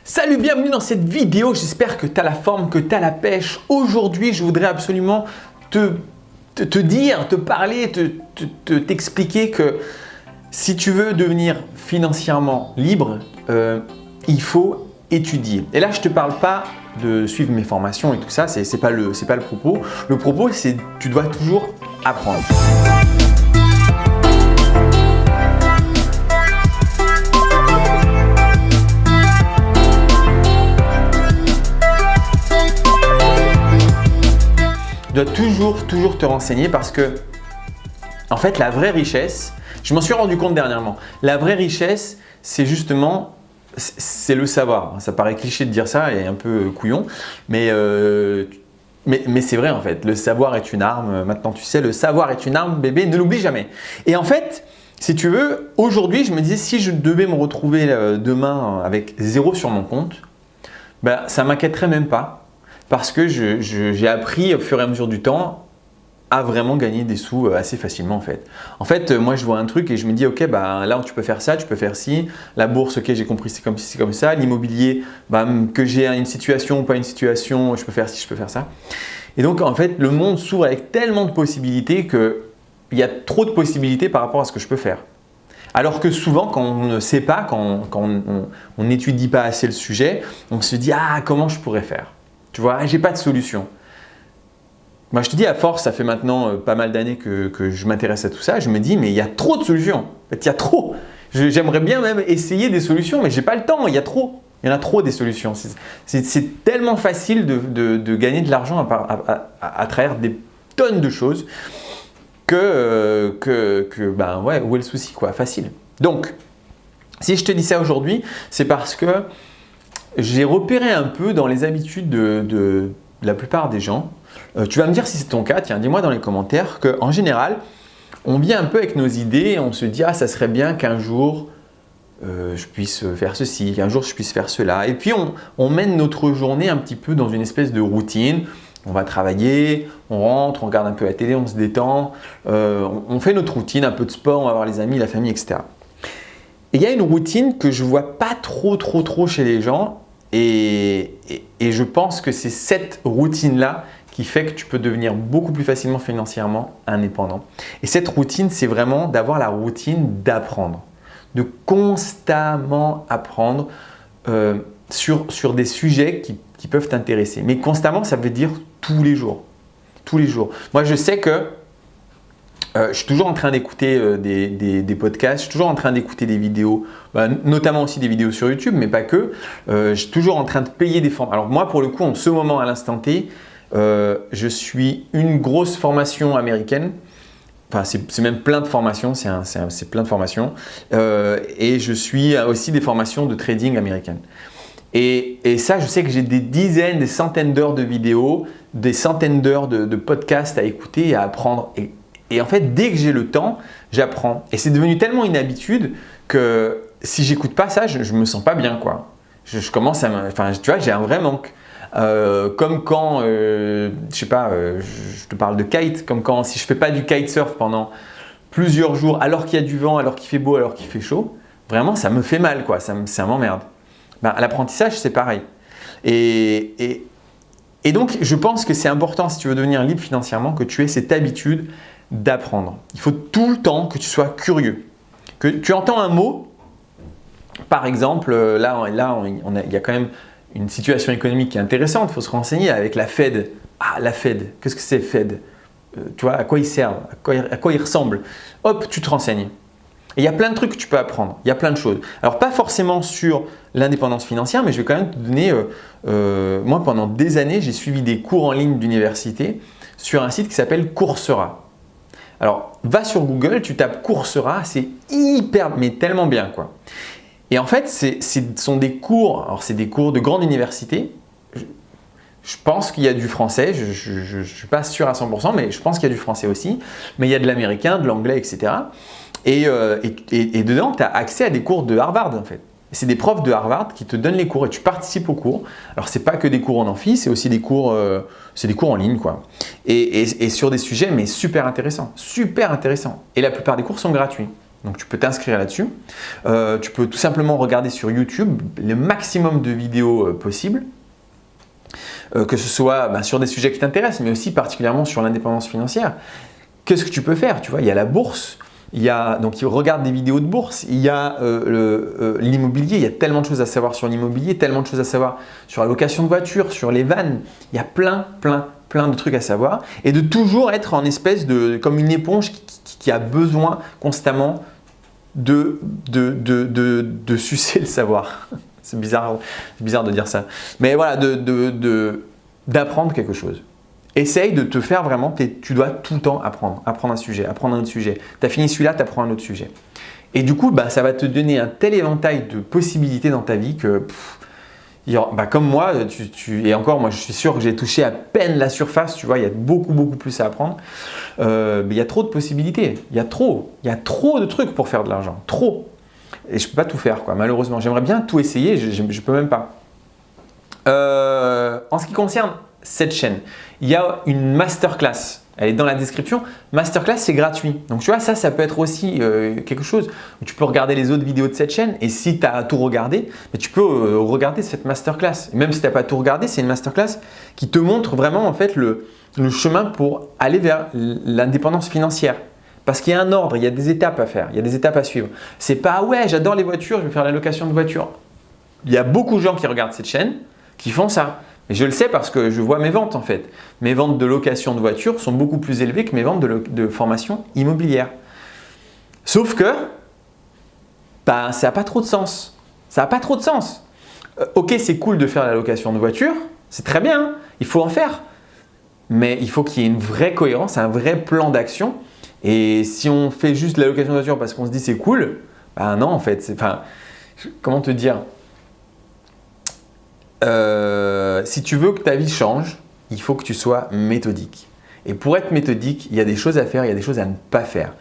Salut, bienvenue dans cette vidéo, j'espère que tu as la forme, que tu as la pêche. Aujourd'hui, je voudrais absolument t'expliquer que si tu veux devenir financièrement libre, il faut étudier. Et là, je ne te parle pas de suivre mes formations et tout ça, c'est pas le propos. Le propos, c'est que tu dois toujours apprendre. Tu dois toujours te renseigner parce que, en fait, la vraie richesse, je m'en suis rendu compte dernièrement, la vraie richesse, c'est justement, c'est le savoir. Ça paraît cliché de dire ça et un peu couillon, mais c'est vrai en fait. Le savoir est une arme. Maintenant, tu sais, le savoir est une arme, bébé, ne l'oublie jamais. Et en fait, si tu veux, aujourd'hui, je me disais, si je devais me retrouver demain avec 0 sur mon compte, ben, ça ne m'inquiéterait même pas. Parce que j'ai appris au fur et à mesure du temps à vraiment gagner des sous assez facilement en fait. En fait, moi je vois un truc et je me dis ok, bah, là tu peux faire ça, tu peux faire ci. La bourse, ok, j'ai compris, c'est comme ci, c'est comme ça. L'immobilier, bah, que j'ai une situation ou pas une situation, je peux faire ci, je peux faire ça. Et donc en fait, le monde s'ouvre avec tellement de possibilités qu'il y a trop de possibilités par rapport à ce que je peux faire. Alors que souvent, quand on ne sait pas, quand on n'étudie pas assez le sujet, on se dit ah, comment je pourrais faire? Tu vois, j'ai pas de solution. Moi, je te dis, à force, ça fait maintenant pas mal d'années que je m'intéresse à tout ça. Je me dis, mais il y a trop de solutions. En fait, il y a trop. J'aimerais bien même essayer des solutions, mais j'ai pas le temps. Il y a trop. Il y en a trop des solutions. C'est tellement facile de gagner de l'argent à travers des tonnes de choses que ben ouais, où est le souci quoi? Facile. Donc, si je te dis ça aujourd'hui, c'est parce que j'ai repéré un peu dans les habitudes de la plupart des gens. Tu vas me dire si c'est ton cas, tiens, dis-moi dans les commentaires qu'en général, on vient un peu avec nos idées et on se dit « Ah, ça serait bien qu'un jour, je puisse faire ceci, qu'un jour je puisse faire cela. » Et puis, on mène notre journée un petit peu dans une espèce de routine. On va travailler, on rentre, on regarde un peu la télé, on se détend, on fait notre routine, un peu de sport, on va voir les amis, la famille, etc. Et il y a une routine que je ne vois pas trop chez les gens et je pense que c'est cette routine-là qui fait que tu peux devenir beaucoup plus facilement financièrement indépendant. Et cette routine, c'est vraiment d'avoir la routine d'apprendre, de constamment apprendre sur des sujets qui peuvent t'intéresser. Mais constamment, ça veut dire tous les jours. Tous les jours. Moi, je sais que je suis toujours en train d'écouter des podcasts, je suis toujours en train d'écouter des vidéos, notamment aussi des vidéos sur YouTube, mais pas que. Je suis toujours en train de payer des formations. Alors moi, pour le coup, en ce moment, à l'instant T, je suis une grosse formation américaine. Enfin, c'est même plein de formations, c'est plein de formations. Et je suis aussi des formations de trading américaines. Et ça, je sais que j'ai des dizaines, des centaines d'heures de vidéos, des centaines d'heures de podcasts à écouter et à apprendre. Et en fait, dès que j'ai le temps, j'apprends. Et c'est devenu tellement une habitude que si j'écoute pas ça, je me sens pas bien, quoi. Je commence enfin, tu vois, j'ai un vrai manque. Comme quand, je sais pas, je te parle de kite, comme quand si je fais pas du kitesurf pendant plusieurs jours, alors qu'il y a du vent, alors qu'il fait beau, alors qu'il fait chaud, vraiment, ça me fait mal, quoi. Ça m'emmerde. Ben, l'apprentissage, c'est pareil. Et donc, je pense que c'est important, si tu veux devenir libre financièrement, que tu aies cette habitude d'apprendre. Il faut tout le temps que tu sois curieux. Que tu entends un mot, par exemple, là il y a quand même une situation économique qui est intéressante, il faut se renseigner avec la Fed. Ah, la Fed, qu'est-ce que c'est Fed? Tu vois, à quoi ils servent? À quoi ils ressemblent? Hop, tu te renseignes. Et il y a plein de trucs que tu peux apprendre, il y a plein de choses. Alors, pas forcément sur l'indépendance financière, mais je vais quand même te donner… moi, pendant des années, j'ai suivi des cours en ligne d'université sur un site qui s'appelle Coursera. Alors, va sur Google, tu tapes Coursera, c'est hyper, mais tellement bien, quoi. Et en fait, ce sont des cours, alors c'est des cours de grande université. Je pense qu'il y a du français, je ne suis pas sûr à 100%, mais je pense qu'il y a du français aussi. Mais il y a de l'américain, de l'anglais, etc. Et dedans, tu as accès à des cours de Harvard, en fait. C'est des profs de Harvard qui te donnent les cours et tu participes aux cours. Alors, ce n'est pas que des cours en amphi, c'est aussi des cours en ligne, quoi. Et sur des sujets, mais super intéressants. Super intéressants. Et la plupart des cours sont gratuits. Donc tu peux t'inscrire là-dessus. Tu peux tout simplement regarder sur YouTube le maximum de vidéos possibles. Que ce soit sur des sujets qui t'intéressent, mais aussi particulièrement sur l'indépendance financière. Qu'est-ce que tu peux faire? Tu vois, il y a la bourse, donc regarde des vidéos de bourse, il y a l'immobilier, il y a tellement de choses à savoir sur l'immobilier, tellement de choses à savoir sur la location de voiture, sur les vannes, il y a plein de trucs à savoir et de toujours être en espèce de, comme une éponge qui a besoin constamment de sucer le savoir. C'est bizarre de dire ça. Mais voilà, d'apprendre quelque chose. Essaye de te faire vraiment, tu dois tout le temps apprendre un sujet, apprendre un autre sujet. Tu as fini celui-là, tu apprends un autre sujet. Et du coup, ça va te donner un tel éventail de possibilités dans ta vie que, comme moi, et encore, moi je suis sûr que j'ai touché à peine la surface, tu vois, il y a beaucoup plus à apprendre. Mais il y a trop de possibilités, il y a trop de trucs pour faire de l'argent, trop. Et je ne peux pas tout faire, quoi, malheureusement. J'aimerais bien tout essayer, je ne peux même pas. En ce qui concerne cette chaîne, il y a une masterclass. Elle est dans la description. Masterclass, c'est gratuit. Donc, tu vois, ça peut être aussi quelque chose où tu peux regarder les autres vidéos de cette chaîne. Et si tu as tout regardé, mais tu peux regarder cette masterclass. Et même si tu n'as pas tout regardé, c'est une masterclass qui te montre vraiment en fait, le chemin pour aller vers l'indépendance financière. Parce qu'il y a un ordre, il y a des étapes à faire, il y a des étapes à suivre. C'est pas « ouais, j'adore les voitures, je vais faire la location de voitures ». Il y a beaucoup de gens qui regardent cette chaîne qui font ça. Et je le sais parce que je vois mes ventes en fait. Mes ventes de location de voitures sont beaucoup plus élevées que mes ventes de formation immobilière. Sauf que ça n'a pas trop de sens. Ça n'a pas trop de sens. Ok, c'est cool de faire la location de voiture, c'est très bien, hein, il faut en faire. Mais il faut qu'il y ait une vraie cohérence, un vrai plan d'action. Et si on fait juste la location de voiture parce qu'on se dit c'est cool, non en fait, comment te dire, si tu veux que ta vie change, il faut que tu sois méthodique. Et pour être méthodique, il y a des choses à faire, il y a des choses à ne pas faire.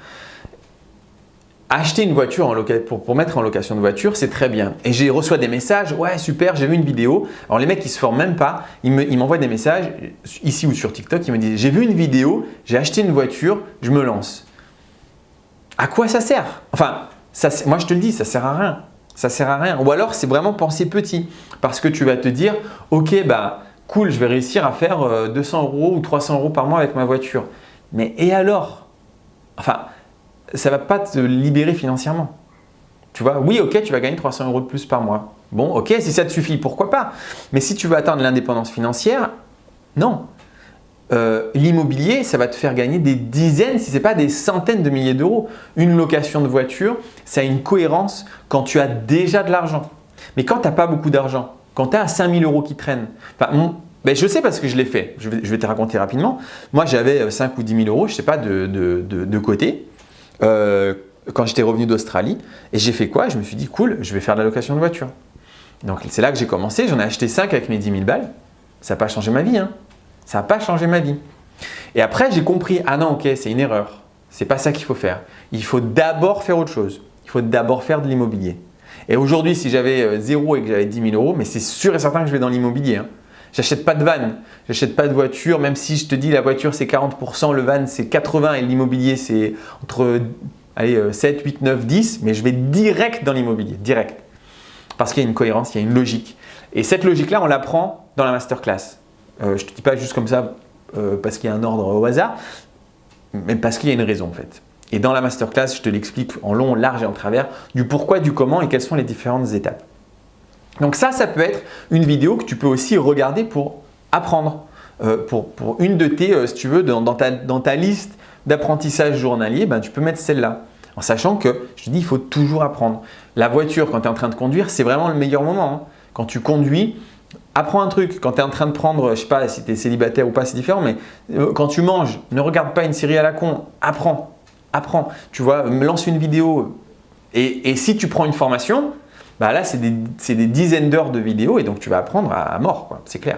Acheter une voiture pour mettre en location de voiture, c'est très bien. Et j'ai reçois des messages, ouais super, j'ai vu une vidéo. Alors les mecs ils se forment même pas, ils m'envoient des messages ici ou sur TikTok, ils me disent j'ai vu une vidéo, j'ai acheté une voiture, je me lance. À quoi ça sert? Enfin, moi je te le dis, ça sert à rien. Ça sert à rien. Ou alors c'est vraiment penser petit, parce que tu vas te dire ok cool, je vais réussir à faire 200 € ou 300 € par mois avec ma voiture. Mais et alors? Enfin, ça ne va pas te libérer financièrement. Tu vois, oui, ok, tu vas gagner 300 € de plus par mois. Bon, ok, si ça te suffit, pourquoi pas? Mais si tu veux atteindre l'indépendance financière, non. L'immobilier, ça va te faire gagner des dizaines, si ce n'est pas des centaines de milliers d'euros. Une location de voiture, ça a une cohérence quand tu as déjà de l'argent. Mais quand tu n'as pas beaucoup d'argent, quand tu as 5 000 € qui traînent, je sais parce que je l'ai fait, je vais te raconter rapidement. Moi, j'avais 5 ou 10 000 €, je ne sais pas, de côté. Quand j'étais revenu d'Australie et j'ai fait quoi? Je me suis dit cool, je vais faire de la location de voiture. Donc c'est là que j'ai commencé, j'en ai acheté 5 avec mes 10 000 balles. Ça n'a pas changé ma vie, hein. Ça n'a pas changé ma vie. Et après j'ai compris, ah non ok, c'est une erreur. C'est pas ça qu'il faut faire. Il faut d'abord faire autre chose. Il faut d'abord faire de l'immobilier. Et aujourd'hui si j'avais 0 et que j'avais 10 000 €, mais c'est sûr et certain que je vais dans l'immobilier, hein. J'achète pas de van, j'achète pas de voiture, même si je te dis la voiture c'est 40%, le van c'est 80% et l'immobilier c'est entre 7, 8, 9, 10, mais je vais direct dans l'immobilier, direct. Parce qu'il y a une cohérence, il y a une logique. Et cette logique-là, on l'apprend dans la masterclass. Je ne te dis pas juste comme ça parce qu'il y a un ordre au hasard, mais parce qu'il y a une raison en fait. Et dans la masterclass, je te l'explique en long, en large et en travers du pourquoi, du comment et quelles sont les différentes étapes. Donc ça peut être une vidéo que tu peux aussi regarder pour apprendre. Pour une de tes, si tu veux, dans ta liste d'apprentissage journalier, tu peux mettre celle-là. En sachant que, je te dis, il faut toujours apprendre. La voiture, quand tu es en train de conduire, c'est vraiment le meilleur moment, hein. Quand tu conduis, apprends un truc. Quand tu es en train de prendre, je ne sais pas si tu es célibataire ou pas, c'est différent, mais quand tu manges, ne regarde pas une série à la con, apprends. Tu vois, lance une vidéo. Et si tu prends une formation, là, c'est des dizaines d'heures de vidéos et donc tu vas apprendre à mort, quoi, c'est clair.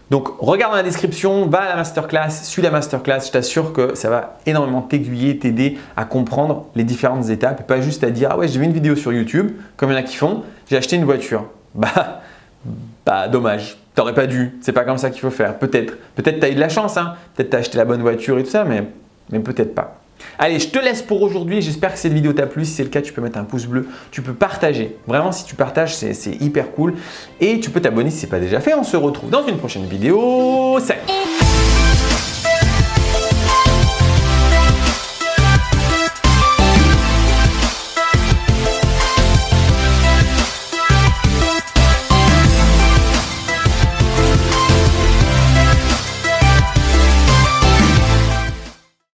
Donc, regarde dans la description, va à la masterclass, suis la masterclass, je t'assure que ça va énormément t'aiguiller, t'aider à comprendre les différentes étapes et pas juste à dire « Ah ouais, j'ai vu une vidéo sur YouTube, comme il y en a qui font, j'ai acheté une voiture. » Dommage, t'aurais pas dû, c'est pas comme ça qu'il faut faire, peut-être. Peut-être tu as eu de la chance, hein, peut-être tu as acheté la bonne voiture et tout ça, mais peut-être pas. Allez, je te laisse pour aujourd'hui. J'espère que cette vidéo t'a plu. Si c'est le cas, tu peux mettre un pouce bleu. Tu peux partager. Vraiment, si tu partages, c'est hyper cool. Et tu peux t'abonner si ce n'est pas déjà fait. On se retrouve dans une prochaine vidéo. Salut!